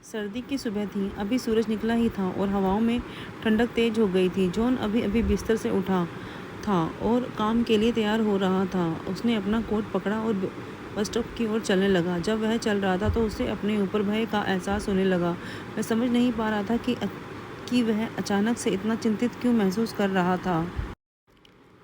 सर्दी की सुबह थी। अभी सूरज निकला ही था और हवाओं में ठंडक तेज हो गई थी। जॉन अभी-अभी बिस्तर से उठा था और काम के लिए तैयार हो रहा था। उसने अपना कोट पकड़ा और बस स्टॉप की ओर चलने लगा। जब वह चल रहा था तो उसे अपने ऊपर भय का एहसास होने लगा। वह समझ नहीं पा रहा था कि वह अचानक से इतना चिंतित क्यों महसूस कर रहा था।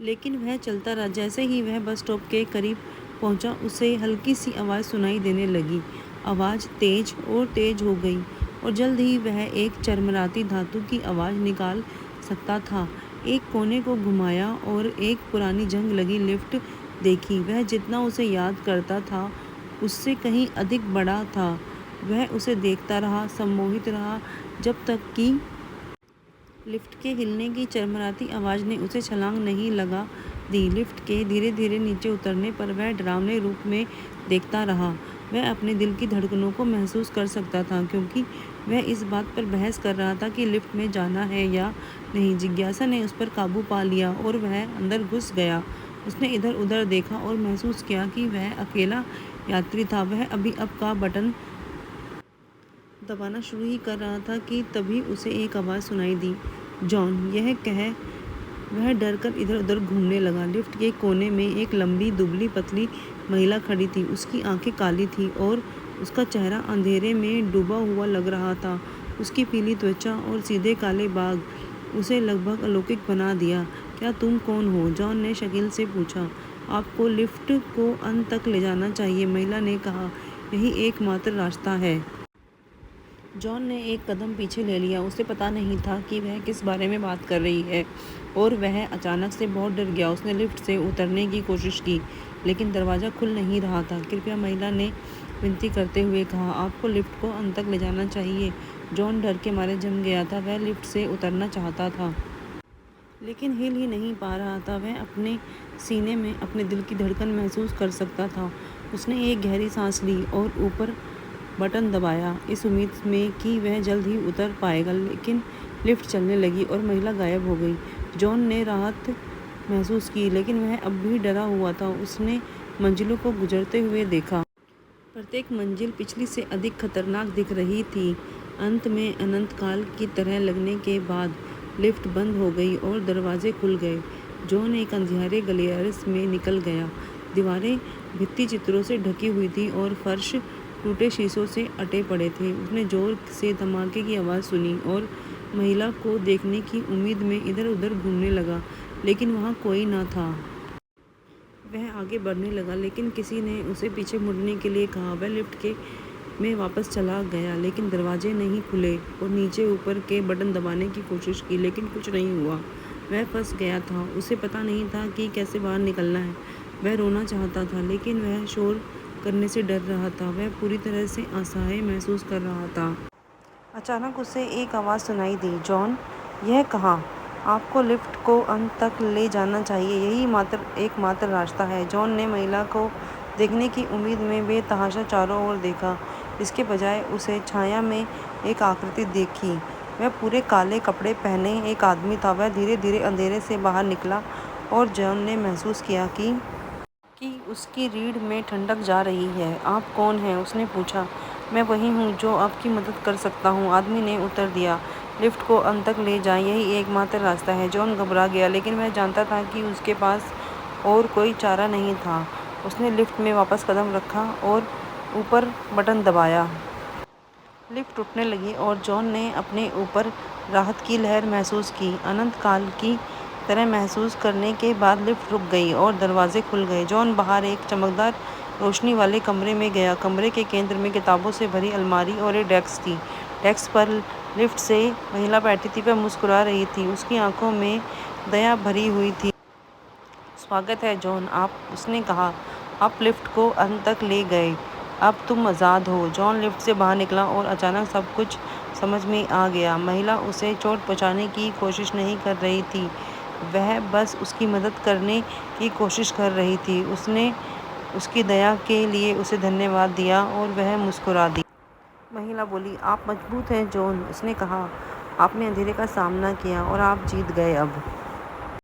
लेकिन वह चलता रहा। जैसे ही वह बस स्टॉप के करीब पहुंचा, उसे हल्की सी आवाज़ सुनाई देने लगी। आवाज़ तेज और तेज हो गई और जल्द ही वह एक चरमराती धातु की आवाज़ निकाल सकता था। एक कोने को घुमाया और एक पुरानी जंग लगी लिफ्ट देखी। वह जितना उसे याद करता था उससे कहीं अधिक बड़ा था। वह उसे देखता रहा, सम्मोहित रहा, जब तक कि लिफ्ट के हिलने की चरमराती आवाज़ ने उसे छलांग नहीं लगा दी। लिफ्ट के धीरे धीरे नीचे उतरने पर वह डरावने रूप में देखता रहा। वह अपने दिल की धड़कनों को महसूस कर सकता था, क्योंकि वह इस बात पर बहस कर रहा था कि लिफ्ट में जाना है या नहीं। जिज्ञासा ने उस पर काबू पा लिया और वह अंदर घुस गया। उसने इधर उधर देखा और महसूस किया कि वह अकेला यात्री था। वह अभी अप का बटन दबाना शुरू ही कर रहा था कि तभी उसे एक आवाज़ सुनाई दी, जॉन। यह कह वह डर कर इधर उधर घूमने लगा। लिफ्ट के कोने में एक लंबी दुबली पतली महिला खड़ी थी। उसकी आंखें काली थी और उसका चेहरा अंधेरे में डूबा हुआ लग रहा था। उसकी पीली त्वचा और सीधे काले बाल उसे लगभग अलौकिक बना दिया। क्या तुम कौन हो? जॉन ने शकील से पूछा। आपको लिफ्ट को अंत तक ले जाना चाहिए, महिला ने कहा। यही एकमात्र रास्ता है। जॉन ने एक कदम पीछे ले लिया। उसे पता नहीं था कि वह किस बारे में बात कर रही है और वह अचानक से बहुत डर गया। उसने लिफ्ट से उतरने की कोशिश की, लेकिन दरवाज़ा खुल नहीं रहा था। कृपया, महिला ने विनती करते हुए कहा, आपको लिफ्ट को अंत तक ले जाना चाहिए। जॉन डर के मारे जम गया था। वह लिफ्ट से उतरना चाहता था, लेकिन हिल ही नहीं पा रहा था। वह अपने सीने में अपने दिल की धड़कन महसूस कर सकता था। उसने एक गहरी सांस ली और ऊपर बटन दबाया, इस उम्मीद में कि वह जल्द ही उतर पाएगा। लेकिन लिफ्ट चलने लगी और महिला गायब हो गई। जॉन ने राहत महसूस की, लेकिन वह अब भी डरा हुआ था। उसने मंजिलों को गुजरते हुए देखा। प्रत्येक मंजिल पिछली से अधिक खतरनाक दिख रही थी। अंत में अनंत काल की तरह लगने के बाद लिफ्ट बंद हो गई और दरवाजे खुल गए। जॉन एक अंधियारे गलियारे में निकल गया। दीवारें भित्ति चित्रों से ढकी हुई थी और फर्श टूटे शीशों से अटे पड़े थे। उसने जोर से धमाके की आवाज़ सुनी और महिला को देखने की उम्मीद में इधर उधर घूमने लगा, लेकिन वहाँ कोई न था। वह आगे बढ़ने लगा, लेकिन किसी ने उसे पीछे मुड़ने के लिए कहा। वह लिफ्ट के में वापस चला गया, लेकिन दरवाजे नहीं खुले और नीचे ऊपर के बटन दबाने की कोशिश की, लेकिन कुछ नहीं हुआ। वह फंस गया था। उसे पता नहीं था कि कैसे बाहर निकलना है। वह रोना चाहता था, लेकिन वह शोर करने से डर रहा था। वह पूरी तरह से असहाय महसूस कर रहा था। अचानक उसे एक आवाज़ सुनाई दी, जॉन। यह कहा, आपको लिफ्ट को अंत तक ले जाना चाहिए। यही एकमात्र रास्ता है। जॉन ने महिला को देखने की उम्मीद में बेतहाशा चारों ओर देखा। इसके बजाय उसे छाया में एक आकृति देखी। वह पूरे काले कपड़े पहने एक आदमी था। वह धीरे धीरे अंधेरे से बाहर निकला और जॉन ने महसूस किया कि उसकी रीढ़ में ठंडक जा रही है। आप कौन हैं? उसने पूछा। मैं वही हूँ जो आपकी मदद कर सकता हूँ, आदमी ने उत्तर दिया। लिफ्ट को अंत तक ले जाएं, यही एकमात्र रास्ता है। जॉन घबरा गया, लेकिन वह जानता था कि उसके पास और कोई चारा नहीं था। उसने लिफ्ट में वापस कदम रखा और ऊपर बटन दबाया। लिफ्ट उठने लगी और जॉन ने अपने ऊपर राहत की लहर महसूस की। अनंत काल की तरह महसूस करने के बाद लिफ्ट रुक गई और दरवाजे खुल गए। जॉन बाहर एक चमकदार रोशनी वाले कमरे में गया। कमरे के केंद्र में किताबों से भरी अलमारी और एक डेस्क थी। डेस्क पर लिफ्ट से महिला बैठी थी। वह मुस्कुरा रही थी। उसकी आंखों में दया भरी हुई थी। स्वागत है जॉन, उसने कहा। आप लिफ्ट को अंत तक ले गए। अब तुम आज़ाद हो। जॉन लिफ्ट से बाहर निकला और अचानक सब कुछ समझ में आ गया। महिला उसे चोट पहुंचाने की कोशिश नहीं कर रही थी। वह बस उसकी मदद करने की कोशिश कर रही थी। उसने उसकी दया के लिए उसे धन्यवाद दिया और वह मुस्कुरा दी। महिला बोली, आप मजबूत हैं जॉन, उसने कहा। आपने अंधेरे का सामना किया और आप जीत गए अब।